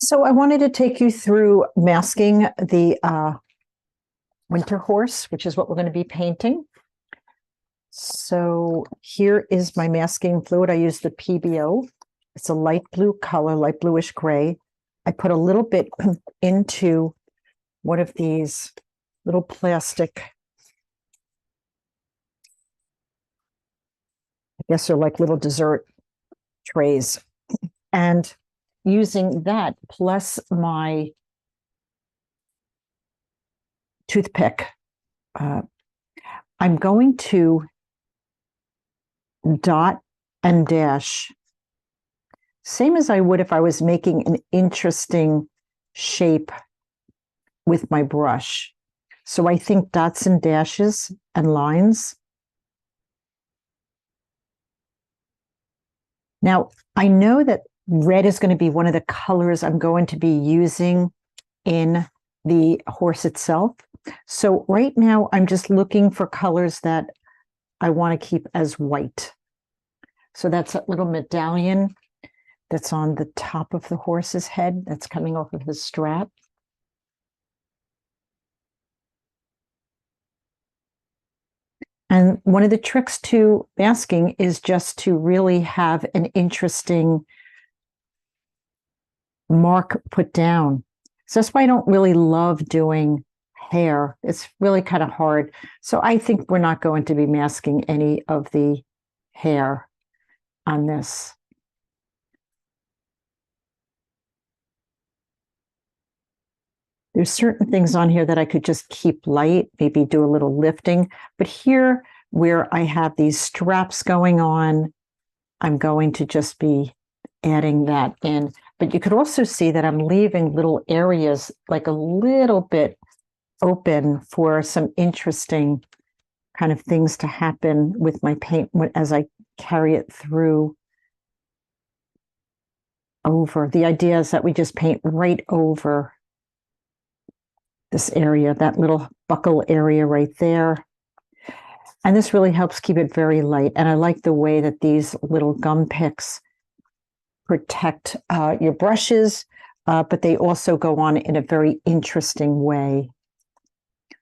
So I wanted to take you through masking the winter horse, which is what we're going to be painting. So here is my masking fluid. I use the PBO. It's a light blue color, light bluish gray. I put a little bit into one of these little plastic, I guess they're like little dessert trays. And using that plus my toothpick, I'm going to dot and dash, same as I would if I was making an interesting shape with my brush. So I think dots and dashes and lines. Now, I know that red is going to be one of the colors I'm going to be using in the horse itself. So right now, I'm just looking for colors that I want to keep as white. So that's a little medallion that's on the top of the horse's head that's coming off of his strap. And one of the tricks to masking is just to really have an interesting mark put down. So that's why I don't really love doing hair. It's really kind of hard. So I think we're not going to be masking any of the hair on this. There's certain things on here that I could just keep light, maybe do a little lifting. But here, where I have these straps going on, I'm going to just be adding that in. But you could also see that I'm leaving little areas like a little bit open for some interesting kind of things to happen with my paint as I carry it through over. The idea is that we just paint right over this area, that little buckle area right there. And this really helps keep it very light. And I like the way that these little gum picks protect your brushes, but they also go on in a very interesting way.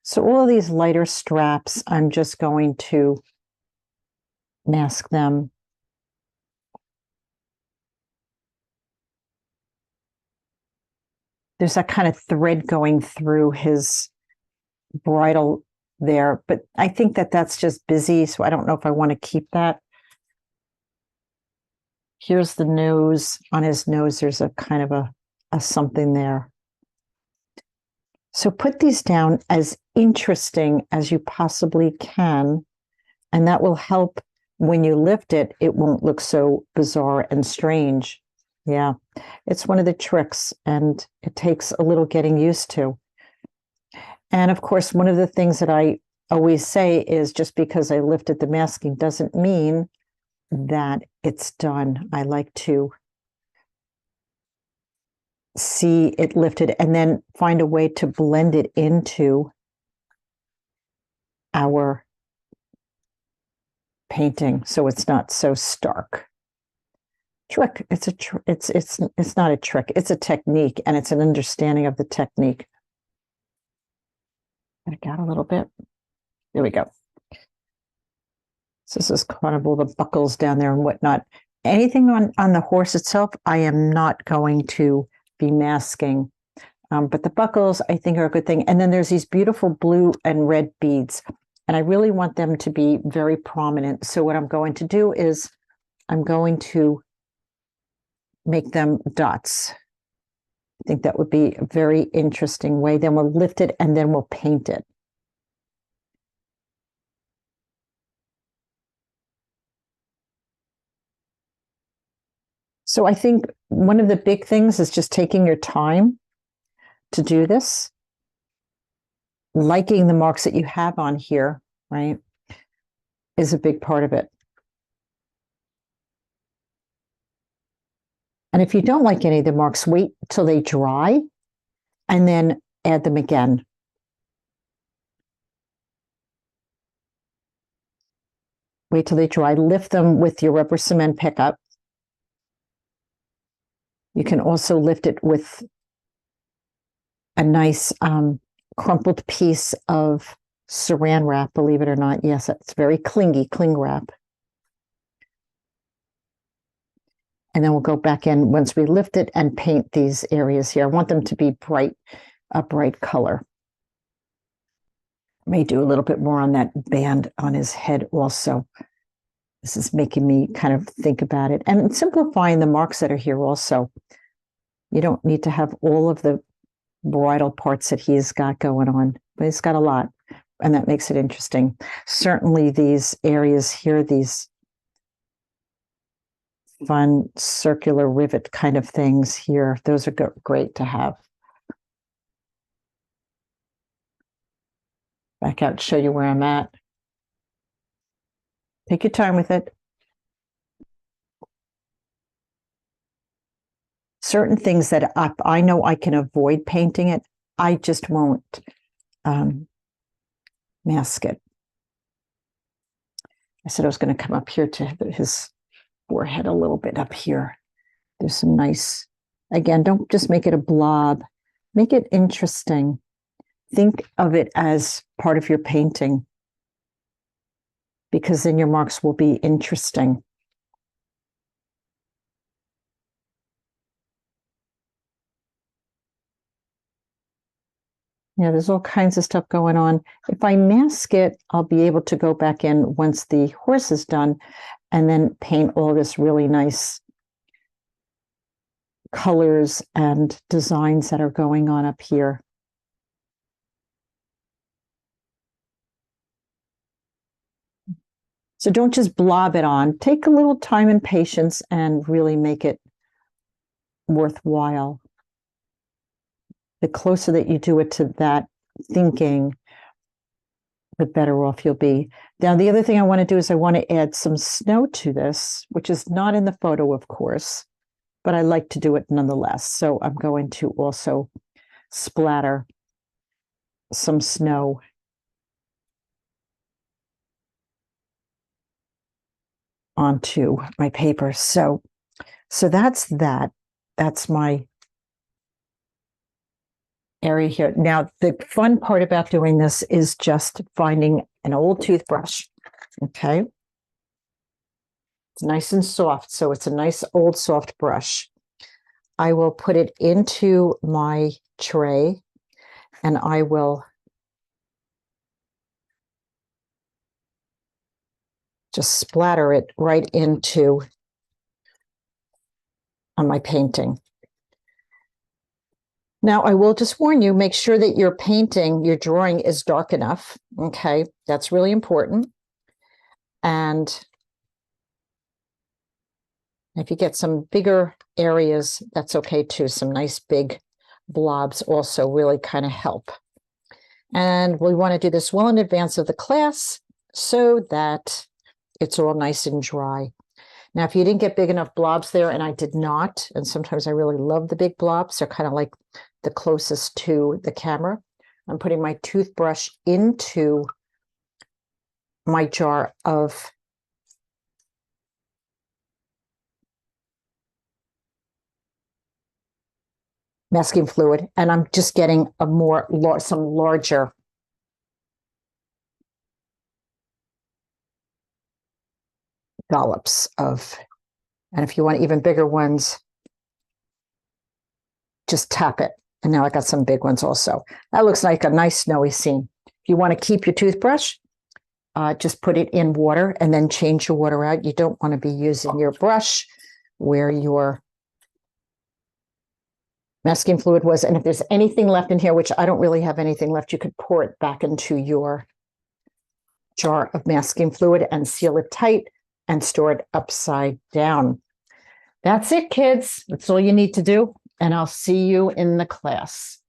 So all of these lighter straps, I'm just going to mask them. There's that kind of thread going through his bridle there, but I think that that's just busy, so I don't know if I want to keep that. Here's the nose. On his nose, there's a kind of a something there. So put these down as interesting as you possibly can, and that will help when you lift it, it won't look so bizarre and strange. Yeah, it's one of the tricks, and it takes a little getting used to. And of course, one of the things that I always say is just because I lifted the masking doesn't mean that it's done. I like to see it lifted and then find a way to blend it into our painting so it's not so stark. Trick. It's not a trick. It's a technique, and it's an understanding of the technique. Get it out a little bit. There we go. So this is kind of all the buckles down there and whatnot. Anything on the horse itself, I am not going to be masking. But the buckles, I think, are a good thing. And then there's these beautiful blue and red beads. And I really want them to be very prominent. So what I'm going to do is I'm going to make them dots. I think that would be a very interesting way. Then we'll lift it and then we'll paint it. So I think one of the big things is just taking your time to do this, liking the marks that you have on here, right, is a big part of it. And if you don't like any of the marks, wait till they dry and then add them again. Wait till they dry, lift them with your rubber cement pickup. You can also lift it with a nice crumpled piece of saran wrap, believe it or not. Yes, it's very cling wrap. And then we'll go back in once we lift it and paint these areas here. I want them to be a bright color. May do a little bit more on that band on his head also. This is making me kind of think about it and simplifying the marks that are here also. You don't need to have all of the bridal parts that he's got going on, but he's got a lot, and that makes it interesting. Certainly these areas here, these fun circular rivet kind of things here, those are great to have. Back out, show you where I'm at. Take your time with it. Certain things that I know I can avoid painting it, I just won't mask it. I said I was going to come up here to his forehead a little bit up here. There's some nice, again, don't just make it a blob. Make it interesting. Think of it as part of your painting, because then your marks will be interesting. Yeah, there's all kinds of stuff going on. If I mask it, I'll be able to go back in once the horse is done and then paint all this really nice colors and designs that are going on up here. So don't just blob it on. Take a little time and patience and really make it worthwhile. The closer that you do it to that thinking, the better off you'll be. Now, the other thing I want to do is I want to add some snow to this, which is not in the photo, of course, but I like to do it nonetheless. So I'm going to also splatter some snow onto my paper. So that's that. That's my area here. Now, the fun part about doing this is just finding an old toothbrush. Okay. It's nice and soft. So it's a nice old soft brush. I will put it into my tray and I will just splatter it right into on my painting. Now, I will just warn you, make sure that your painting, your drawing is dark enough. Okay, that's really important. And if you get some bigger areas, that's okay too. Some nice big blobs also really kind of help. And we want to do this well in advance of the class so that it's all nice and dry. Now, if you didn't get big enough blobs there, and I did not, and sometimes I really love the big blobs, they're kind of like the closest to the camera. I'm putting my toothbrush into my jar of masking fluid, and I'm just getting some larger dollops of, and if you want even bigger ones, just tap it. And now I got some big ones also. That looks like a nice snowy scene. If you want to keep your toothbrush, just put it in water and then change your water out. You don't want to be using your brush where your masking fluid was. And if there's anything left in here, which I don't really have anything left, you could pour it back into your jar of masking fluid and seal it tight and store it upside down. That's it, kids. That's all you need to do. And I'll see you in the class.